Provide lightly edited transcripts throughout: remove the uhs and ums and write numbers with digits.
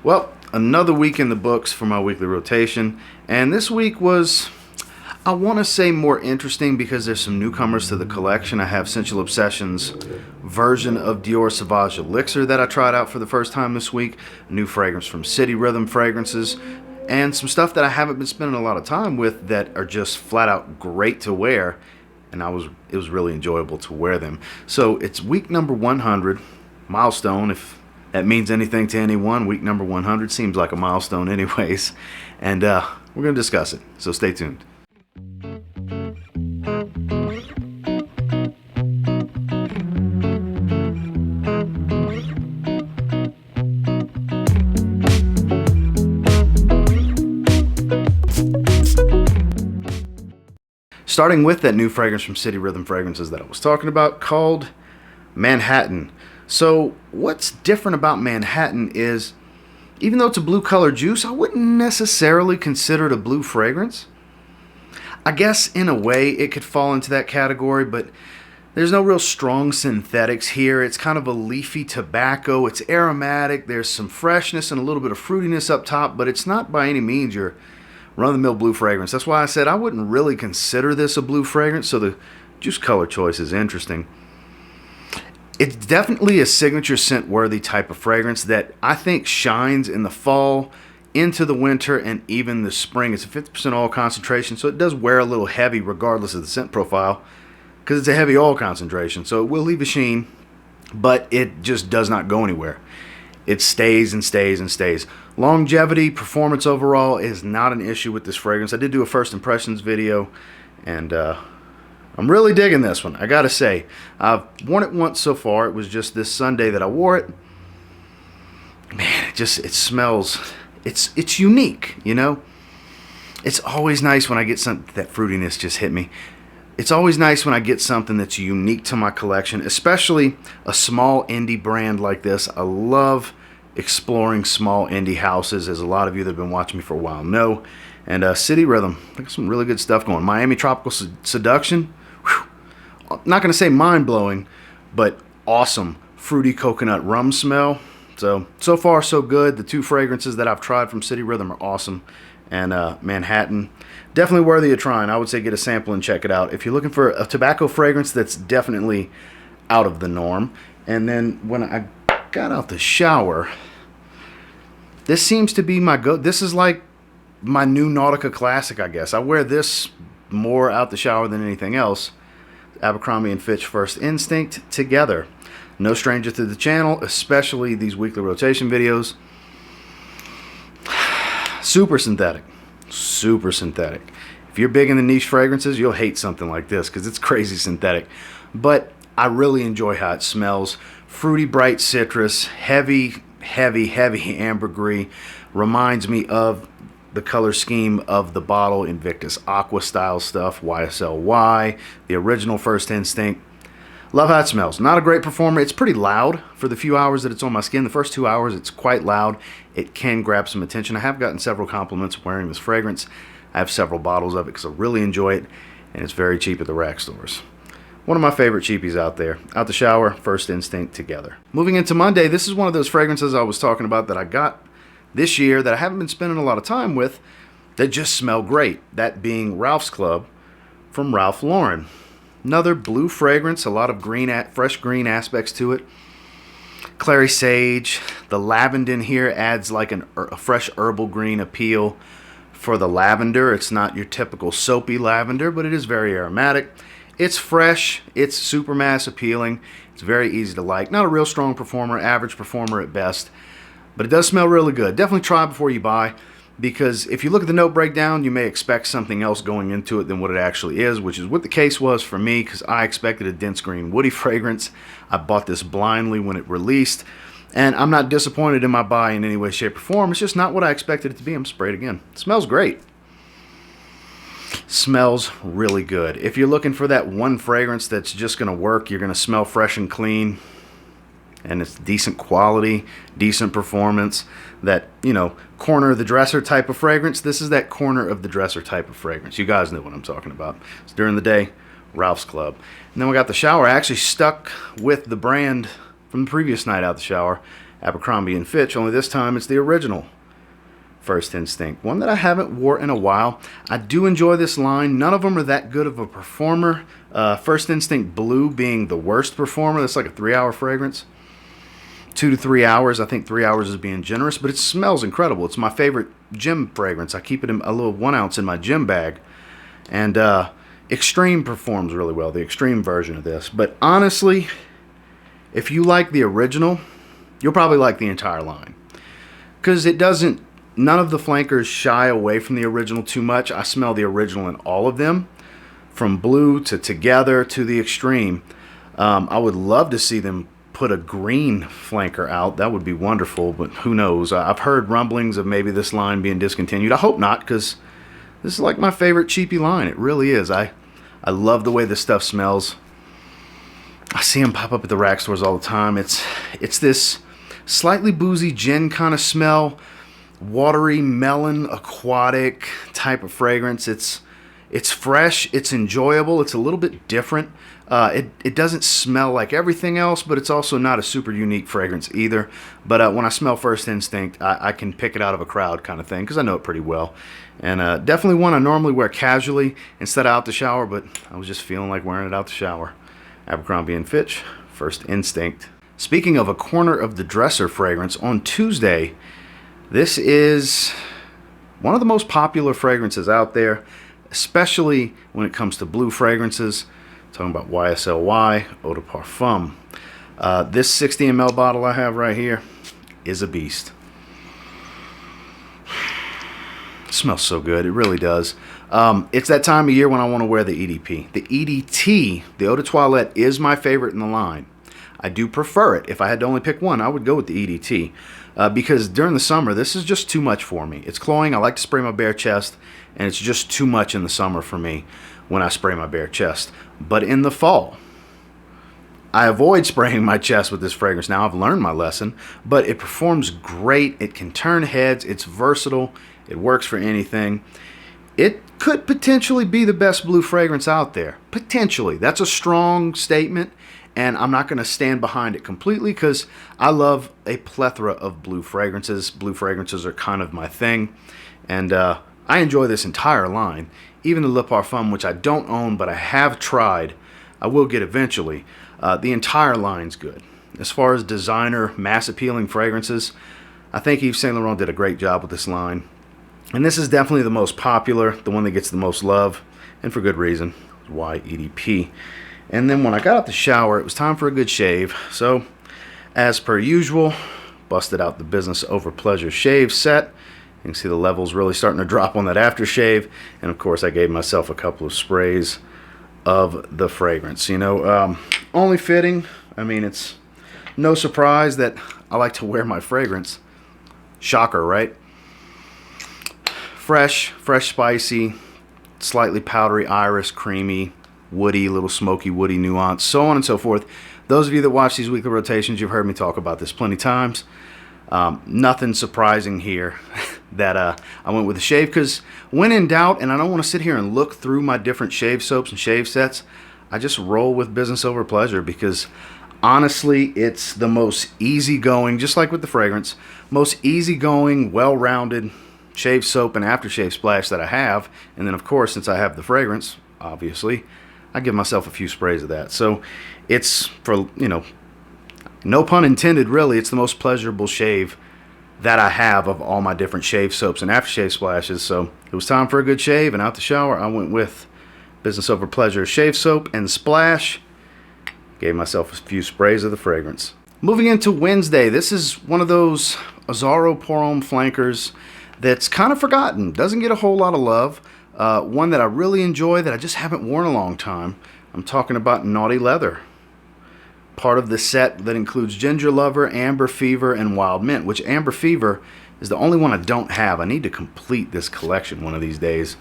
Well, another week in the books for my weekly rotation, and this week was, I want to say, more interesting because there's some newcomers to the collection. I have Sensual Obsession's version of Dior Sauvage Elixir that I tried out for the first time this week, a new fragrance from City Rhythm Fragrances, and some stuff that I haven't been spending a lot of time with that are just flat out great to wear, and it was really enjoyable to wear them. So it's week number 100, milestone, if that means anything to anyone. Week number 100 seems like a milestone anyways, and we're going to discuss it, so stay tuned. Starting with that new fragrance from City Rhythm Fragrances that I was talking about called Manhattan. So what's different about Manhattan is, even though it's a blue color juice, I wouldn't necessarily consider it a blue fragrance. I guess in a way it could fall into that category, but there's no real strong synthetics here. It's kind of a leafy tobacco. It's aromatic. There's some freshness and a little bit of fruitiness up top, but it's not by any means your run-of-the-mill blue fragrance. That's why I said I wouldn't really consider this a blue fragrance, so the juice color choice is interesting. It's definitely a signature scent-worthy type of fragrance that I think shines in the fall, into the winter, and even the spring. It's a 50% oil concentration, so it does wear a little heavy regardless of the scent profile, because it's a heavy oil concentration, so it will leave a sheen, but it just does not go anywhere. It stays and stays and stays. Longevity, performance overall is not an issue with this fragrance. I did do a first impressions video, and I'm really digging this one, I gotta say. I've worn it once so far. It was just this Sunday that I wore it. Man, it smells, it's unique, you know? It's always nice when I get something, that fruitiness just hit me. It's always nice when I get something that's unique to my collection, especially a small indie brand like this. I love exploring small indie houses, as a lot of you that have been watching me for a while know. And City Rhythm, I think some really good stuff going. Miami Tropical Seduction, whew, not going to say mind-blowing, but awesome fruity coconut rum smell. So far so good. The two fragrances that I've tried from City Rhythm are awesome. And Manhattan, definitely worthy of trying. I would say get a sample and check it out if you're looking for a tobacco fragrance that's definitely out of the norm. And then when I got out the shower, this seems to be this is like my new Nautica classic, I guess. I wear this more out the shower than anything else. Abercrombie & Fitch First Instinct Together. No stranger to the channel, especially these weekly rotation videos. Super synthetic. Super synthetic. If you're big in the niche fragrances, you'll hate something like this because it's crazy synthetic. But I really enjoy how it smells. Fruity, bright citrus, heavy ambergris. Reminds me of the color scheme of the bottle Invictus Aqua style stuff, YSLY, the original First Instinct. Love how it smells. Not a great performer. It's pretty loud for the few hours that it's on my skin. The first 2 hours, it's quite loud. It can grab some attention. I have gotten several compliments wearing this fragrance. I have several bottles of it because I really enjoy it, and it's very cheap at the rack stores. One of my favorite cheapies out there. Out the shower, First Instinct Together. Moving into Monday, this is one of those fragrances I was talking about that I got this year that I haven't been spending a lot of time with that just smell great. That being Ralph's Club from Ralph Lauren. Another blue fragrance, a lot of fresh green aspects to it. Clary sage. The lavender in here adds like a fresh herbal green appeal for the lavender. It's not your typical soapy lavender, but it is very aromatic. It's fresh. It's super mass appealing. It's very easy to like. Not a real strong performer, average performer at best, but it does smell really good. Definitely try before you buy, because if you look at the note breakdown, you may expect something else going into it than what it actually is, which is what the case was for me, because I expected a dense green woody fragrance. I bought this blindly when it released, and I'm not disappointed in my buy in any way, shape, or form. It's just not what I expected it to be. I'm sprayed again. It smells great. Smells really good. If you're looking for that one fragrance that's just going to work, you're going to smell fresh and clean, and it's decent quality, decent performance, that, you know, corner of the dresser type of fragrance. This is that corner of the dresser type of fragrance. You guys know what I'm talking about. It's during the day, Ralph's Club. And then we got the shower. I actually stuck with the brand from the previous night out the shower, Abercrombie & Fitch, only this time it's the original First Instinct, one that I haven't wore in a while. I do enjoy this line. None of them are that good of a performer. First Instinct Blue being the worst performer. That's like a 3-hour fragrance. 2 to 3 hours. I think 3 hours is being generous, but it smells incredible. It's my favorite gym fragrance. I keep it in a little 1 ounce in my gym bag. And Extreme performs really well, the Extreme version of this. But honestly, if you like the original, you'll probably like the entire line. Because it doesn't, none of the flankers shy away from the original too much. I smell the original in all of them, from Blue to Together to the Extreme. I would love to see them put a green flanker out. That would be wonderful, but who knows? I've heard rumblings of maybe this line being discontinued. I hope not, because this is like my favorite cheapy line. It really is. I love the way this stuff smells. I see them pop up at the rack stores all the time. It's this slightly boozy gin kind of smell, watery melon, aquatic type of fragrance. It's fresh, it's enjoyable, it's a little bit different. It doesn't smell like everything else, but it's also not a super unique fragrance either. But when I smell First Instinct, I can pick it out of a crowd kind of thing, because I know it pretty well. And definitely one I normally wear casually instead of out the shower, but I was just feeling like wearing it out the shower. Abercrombie & Fitch, First Instinct. Speaking of a corner of the dresser fragrance, on Tuesday, this is one of the most popular fragrances out there, especially when it comes to blue fragrances. Talking about YSLY, Eau de Parfum. This 60 ml bottle I have right here is a beast. It smells so good, it really does. It's that time of year when I want to wear the EDP. The EDT, the Eau de Toilette, is my favorite in the line. I do prefer it. If I had to only pick one, I would go with the EDT. Because during the summer, this is just too much for me. It's cloying, I like to spray my bare chest, and it's just too much in the summer for me when I spray my bare chest. But in the fall, I avoid spraying my chest with this fragrance. Now, I've learned my lesson, but it performs great. It can turn heads. It's versatile. It works for anything. It could potentially be the best blue fragrance out there. Potentially. That's a strong statement, and I'm not going to stand behind it completely because I love a plethora of blue fragrances. Blue fragrances are kind of my thing, and I enjoy this entire line. Even the Le Parfum, which I don't own, but I have tried, I will get eventually. The entire line's good. As far as designer, mass-appealing fragrances, I think Yves Saint Laurent did a great job with this line. And this is definitely the most popular, the one that gets the most love, and for good reason. Why EDP? And then when I got out the shower, it was time for a good shave. So, as per usual, busted out the Business Over Pleasure shave set. You can see the levels really starting to drop on that aftershave. And of course, I gave myself a couple of sprays of the fragrance. You know, only fitting. I mean, it's no surprise that I like to wear my fragrance. Shocker, right? Fresh, spicy, slightly powdery iris, creamy, woody, little smoky, woody nuance, so on and so forth. Those of you that watch these weekly rotations, you've heard me talk about this plenty of times. Nothing surprising here that I went with the shave, because when in doubt, and I don't want to sit here and look through my different shave soaps and shave sets, I just roll with Business Over Pleasure, because honestly, it's the most easygoing, just like with the fragrance, most easygoing, well-rounded shave soap and aftershave splash that I have. And then of course, since I have the fragrance, obviously, I give myself a few sprays of that. So it's, for, you know, no pun intended, really, it's the most pleasurable shave that I have of all my different shave soaps and aftershave splashes. So it was time for a good shave, and out the shower, I went with Business Over Pleasure shave soap and splash. Gave myself a few sprays of the fragrance. Moving into Wednesday, this is one of those Azzaro Pour Homme flankers that's kind of forgotten, doesn't get a whole lot of love. One that I really enjoy that I just haven't worn in a long time. I'm talking about Naughty Leather. Part of the set that includes Ginger Lover, Amber Fever, and Wild Mint, which Amber Fever is the only one I don't have. I need to complete this collection one of these days.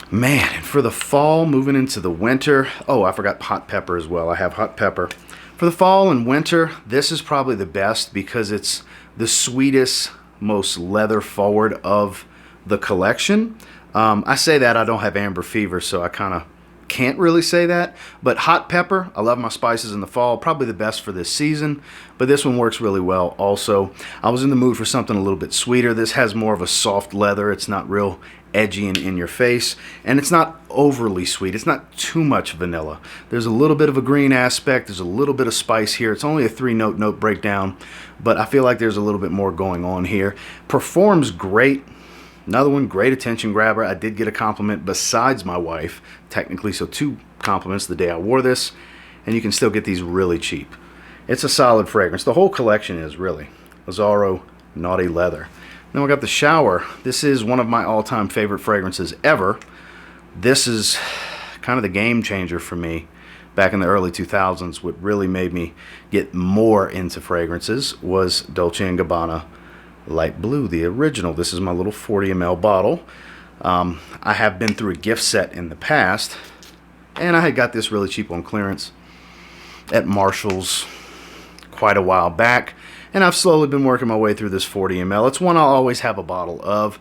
Man, and for the fall, moving into the winter, oh, I forgot hot pepper as well. I have hot pepper. For the fall and winter, this is probably the best because it's the sweetest, most leather forward of the collection. I say that I don't have Amber Fever, so I kind of can't really say that. But hot pepper, I love my spices in the fall, probably the best for this season, but this one works really well also. I was in the mood for something a little bit sweeter. This has more of a soft leather. It's not real edgy and in your face, and it's not overly sweet. It's not too much vanilla. There's a little bit of a green aspect. There's a little bit of spice here. It's only a 3-note breakdown, but I feel like there's a little bit more going on here. Performs great. Another one, great attention grabber. I did get a compliment besides my wife, technically, so 2 compliments the day I wore this, and you can still get these really cheap. It's a solid fragrance. The whole collection is, really. Zaharoff Naughty Leather. Then we got the Shower. This is one of my all-time favorite fragrances ever. This is kind of the game changer for me back in the early 2000s. What really made me get more into fragrances was Dolce & Gabbana Light Blue, the original. This is my little 40 ml bottle. I have been through a gift set in the past, and I had got this really cheap on clearance at Marshall's quite a while back, and I've slowly been working my way through this 40 ml. It's one I'll always have a bottle of.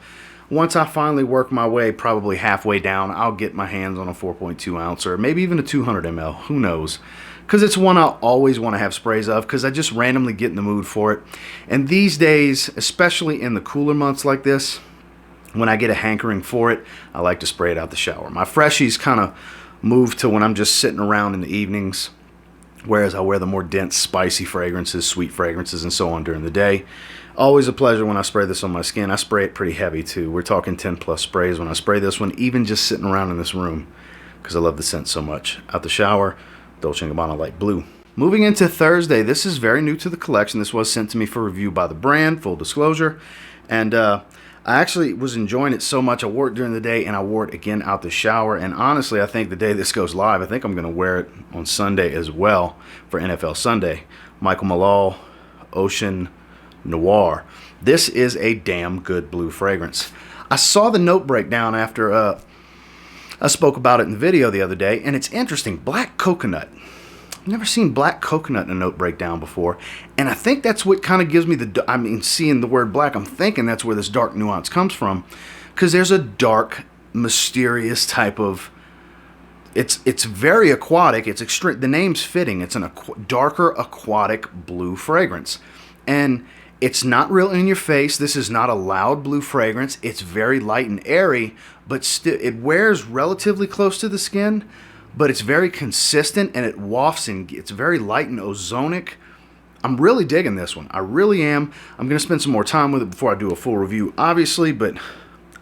Once I finally work my way probably halfway down, I'll get my hands on a 4.2 ounce or maybe even a 200 ml, who knows, because it's one I'll always want to have sprays of because I just randomly get in the mood for it. And these days, especially in the cooler months like this, when I get a hankering for it, I like to spray it out the shower. My freshies kind of move to when I'm just sitting around in the evenings, whereas I wear the more dense, spicy fragrances, sweet fragrances, and so on during the day. Always a pleasure when I spray this on my skin. I spray it pretty heavy too. We're talking 10 plus sprays when I spray this one, even just sitting around in this room, because I love the scent so much. Out the shower, Dolce & Gabbana Light Blue. Moving into Thursday, this is very new to the collection. This was sent to me for review by the brand, full disclosure. And I actually was enjoying it so much. I wore it during the day and I wore it again out the shower. And honestly, I think the day this goes live, I think I'm going to wear it on Sunday as well for NFL Sunday. Michael Malal, Ocean Noir. This is a damn good blue fragrance. I saw the note breakdown after I spoke about it in the video the other day, and it's interesting. Black coconut. I've never seen black coconut in a note breakdown before, and I think that's what kind of gives me seeing the word black, I'm thinking that's where this dark nuance comes from, because there's a dark, mysterious type of, it's very aquatic, it's extreme, the name's fitting, it's an darker aquatic blue fragrance, and it's not real in your face. This is not a loud blue fragrance. It's very light and airy, but still it wears relatively close to the skin, but it's very consistent and it wafts and it's very light and ozonic. I'm really digging this one. I really am. I'm going to spend some more time with it before I do a full review, obviously, but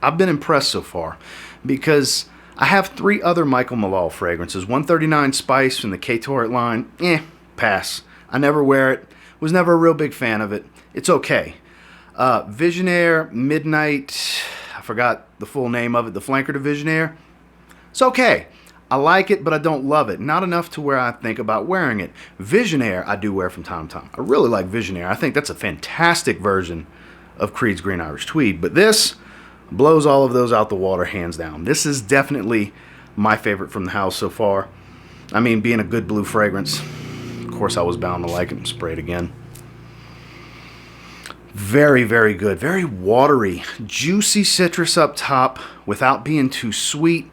I've been impressed so far because I have 3 other Michael Malal fragrances. 139 Spice from the K-Torrent line. Pass. I never wear it. Was never a real big fan of it. It's okay. Visionaire, Midnight, I forgot the full name of it, the Flanker de Visionaire. It's okay. I like it, but I don't love it. Not enough to where I think about wearing it. Visionaire, I do wear from time to time. I really like Visionaire. I think that's a fantastic version of Creed's Green Irish Tweed. But this blows all of those out the water, hands down. This is definitely my favorite from the house so far. I mean, being a good blue fragrance, of course I was bound to like it and spray it again. Very, very good. Very watery. Juicy citrus up top without being too sweet.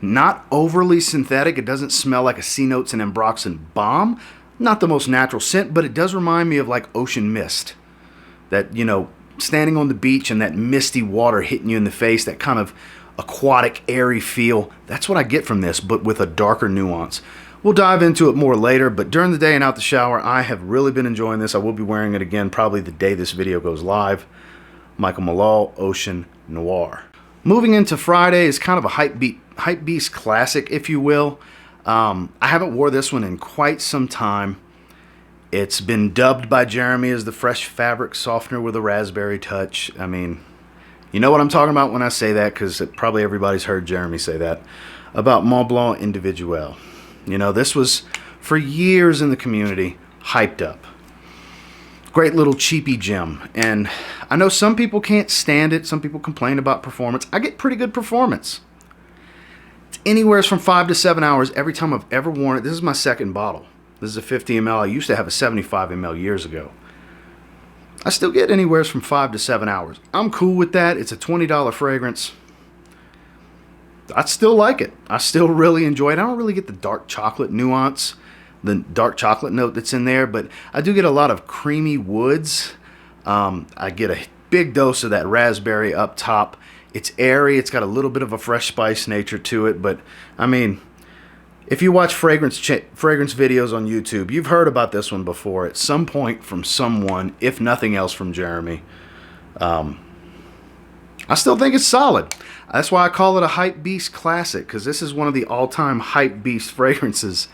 Not overly synthetic. It doesn't smell like a C Notes and Ambroxan bomb. Not the most natural scent, but it does remind me of like ocean mist. That, you know, standing on the beach and that misty water hitting you in the face, that kind of aquatic, airy feel. That's what I get from this, but with a darker nuance. We'll dive into it more later, but during the day and out the shower, I have really been enjoying this. I will be wearing it again probably the day this video goes live. Michael Malal, Ocean Noir. Moving into Friday is kind of a hype beast classic, if you will. I haven't wore this one in quite some time. It's been dubbed by Jeremy as the fresh fabric softener with a raspberry touch. I mean, you know what I'm talking about when I say that, because probably everybody's heard Jeremy say that about Mont Blanc Individuel. You know, this was for years in the community, hyped up. Great little cheapy gem. And I know some people can't stand it. Some people complain about performance. I get pretty good performance. It's anywhere from 5 to 7 hours every time I've ever worn it. This is my second bottle. This is a 50 ml. I used to have a 75 ml years ago. I still get anywhere from 5 to 7 hours. I'm cool with that. It's a $20 fragrance. I still like it. I still really enjoy it. I don't really get the dark chocolate nuance, the dark chocolate note that's in there, but I do get a lot of creamy woods. I get a big dose of that raspberry up top. It's airy. It's got a little bit of a fresh spice nature to it, but I mean, if you watch fragrance videos on YouTube, you've heard about this one before at some point from someone, if nothing else from Jeremy. I still think it's solid. That's why I call it a Hype Beast classic, because this is one of the all-time Hype Beast fragrances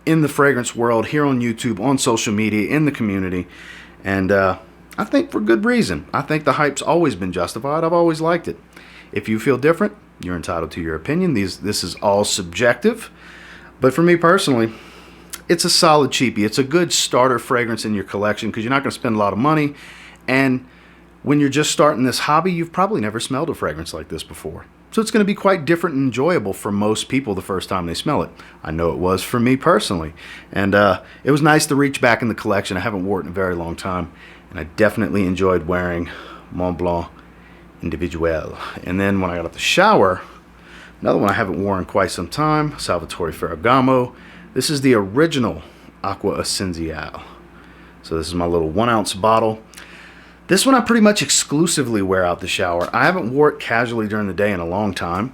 in the fragrance world, here on YouTube, on social media, in the community. And I think for good reason. I think the hype's always been justified. I've always liked it. If you feel different, you're entitled to your opinion. This is all subjective. But for me personally, it's a solid cheapie. It's a good starter fragrance in your collection, because you're not going to spend a lot of money. And when you're just starting this hobby, you've probably never smelled a fragrance like this before. So it's going to be quite different and enjoyable for most people the first time they smell it. I know it was for me personally. And it was nice to reach back in the collection. I haven't worn it in a very long time. And I definitely enjoyed wearing Mont Blanc Individuel. And then when I got out the shower, another one I haven't worn in quite some time, Salvatore Ferragamo. This is the original Acqua Essenziale. So this is my little 1 ounce bottle. This one I pretty much exclusively wear out the shower. I haven't worn it casually during the day in a long time.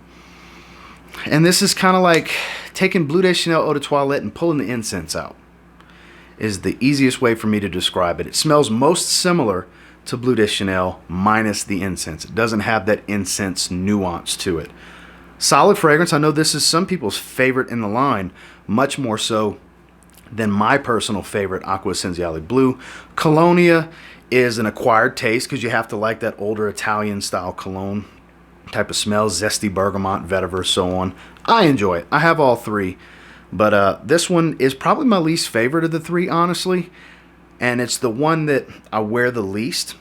And this is kind of like taking Bleu de Chanel Eau de Toilette and pulling the incense out. Is the easiest way for me to describe it. It smells most similar to Bleu de Chanel minus the incense. It doesn't have that incense nuance to it. Solid fragrance. I know this is some people's favorite in the line, much more so than my personal favorite, Acqua Essenziale Blue. Colonia is an acquired taste, because you have to like that older Italian style cologne type of smell, zesty bergamot, vetiver, so on. I enjoy it. I have all three, but this one is probably my least favorite of the three, honestly, and it's the one that I wear the least.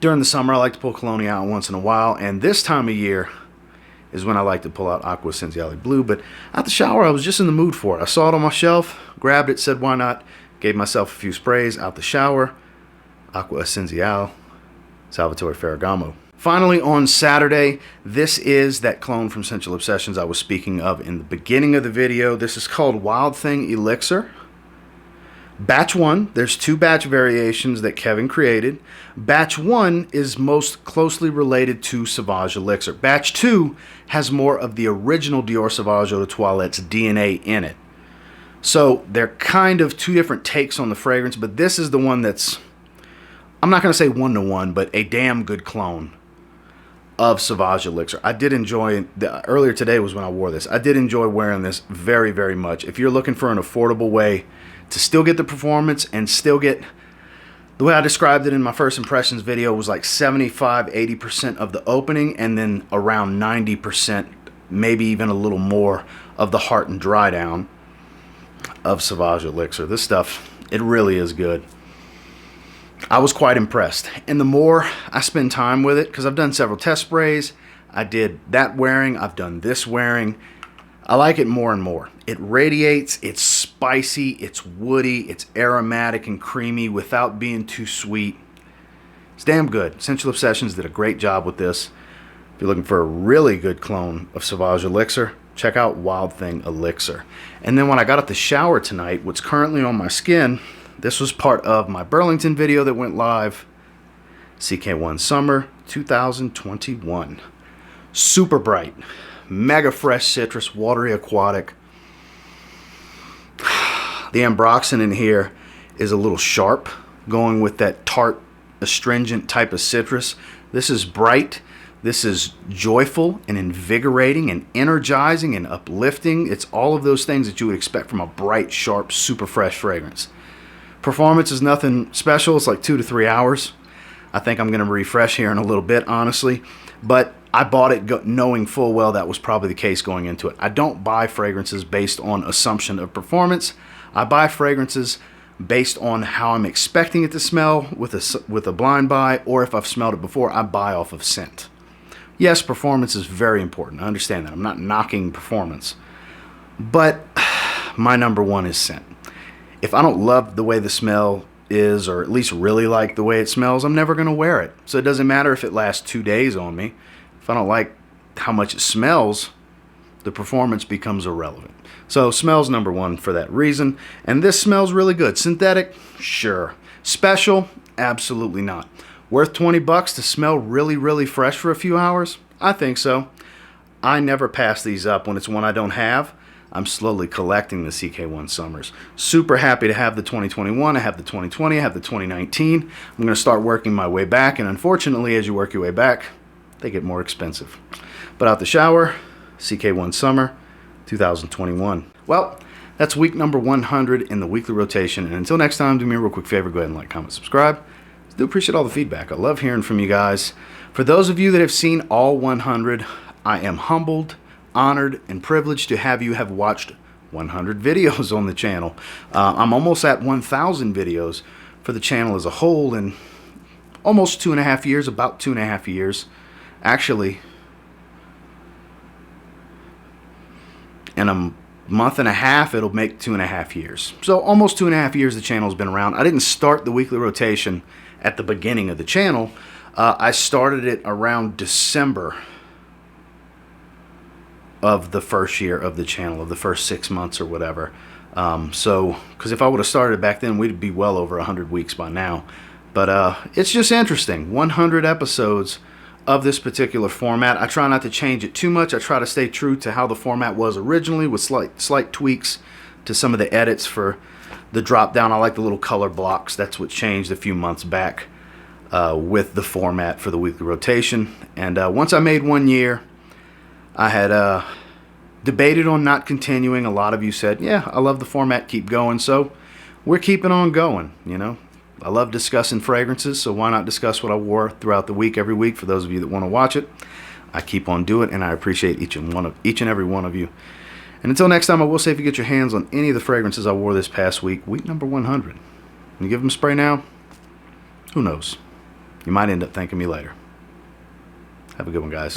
During the summer, I like to pull Colonia out once in a while, and this time of year is when I like to pull out Acqua Essenziale Blue. But at the shower, I was just in the mood for it. I saw it on my shelf, grabbed it, said why not, gave myself a few sprays out the shower. Acqua Essenziale, Salvatore Ferragamo. Finally, on Saturday, this is that clone from Sensual Obsessions I was speaking of in the beginning of the video. This is called Wild Thing Elixir. Batch 1, there's 2 batch variations that Kevin created. Batch 1 is most closely related to Sauvage Elixir. Batch 2 has more of the original Dior Sauvage Eau de Toilette's DNA in it. So they're kind of 2 different takes on the fragrance, but this is the one that's, I'm not going to say 1-to-1, but a damn good clone of Sauvage Elixir. I did enjoy, earlier today was when I wore this. I did enjoy wearing this very, very much. If you're looking for an affordable way to still get the performance and still get, the way I described it in my first impressions video was like 75-80% of the opening, and then around 90%, maybe even a little more, of the heart and dry down of Sauvage Elixir. This stuff, it really is good. I was quite impressed, and the more I spend time with it, because I've done several test sprays, I did that wearing, I've done this wearing, I like it more and more. It radiates, it's spicy, it's woody, it's aromatic and creamy without being too sweet. It's damn good. Sensual Obsessions did a great job with this. If you're looking for a really good clone of Sauvage Elixir, check out Wild Thing Elixir. And then when I got out the shower tonight, what's currently on my skin, this was part of my Burlington video that went live, CK1 Summer 2021. Super bright, mega fresh citrus, watery aquatic. The ambroxan in here is a little sharp, going with that tart, astringent type of citrus. This is bright. This is joyful and invigorating and energizing and uplifting. It's all of those things that you would expect from a bright, sharp, super fresh fragrance. Performance is nothing special. It's like 2 to 3 hours. I think I'm going to refresh here in a little bit, honestly. But I bought it knowing full well that was probably the case going into it. I don't buy fragrances based on assumption of performance. I buy fragrances based on how I'm expecting it to smell with a blind buy, or if I've smelled it before, I buy off of scent. Yes, performance is very important. I understand that. I'm not knocking performance. But my number one is scent. If I don't love the way the smell is, or at least really like the way it smells, I'm never going to wear it. So it doesn't matter if it lasts 2 days on me. If I don't like how much it smells, the performance becomes irrelevant. So smells number one for that reason. And this smells really good. Synthetic? Sure. Special? Absolutely not. Worth 20 bucks to smell really, really fresh for a few hours? I think so. I never pass these up when it's one I don't have. I'm slowly collecting the CK1 Summers. Super happy to have the 2021. I have the 2020. I have the 2019. I'm going to start working my way back. And unfortunately, as you work your way back, they get more expensive. But out the shower, CK1 Summer 2021. Well, that's week number 100 in the weekly rotation. And until next time, do me a real quick favor. Go ahead and like, comment, subscribe. I do appreciate all the feedback. I love hearing from you guys. For those of you that have seen all 100, I am humbled, honored, and privileged to have you have watched 100 videos on the channel. I'm almost at 1,000 videos for the channel as a whole in almost 2.5 years, about 2.5 years. Actually, in a month and a half, it'll make 2.5 years. So almost 2.5 years the channel's been around. I didn't start the weekly rotation at the beginning of the channel. I started it around December of the first year of the channel, of the first 6 months or whatever. Because if I would have started back then, we'd be well over 100 weeks by now. But it's just interesting. 100 episodes of this particular format. I try not to change it too much. I try to stay true to how the format was originally with slight tweaks to some of the edits for the drop down. I like the little color blocks. That's what changed a few months back with the format for the weekly rotation. And once I made 1 year, I had debated on not continuing. A lot of you said, yeah, I love the format, keep going. So we're keeping on going, you know. I love discussing fragrances, so why not discuss what I wore throughout the week, every week, for those of you that want to watch it. I keep on doing it, and I appreciate each and every one of you. And until next time, I will say if you get your hands on any of the fragrances I wore this past week, week number 100, and you give them a spray now, who knows? You might end up thanking me later. Have a good one, guys.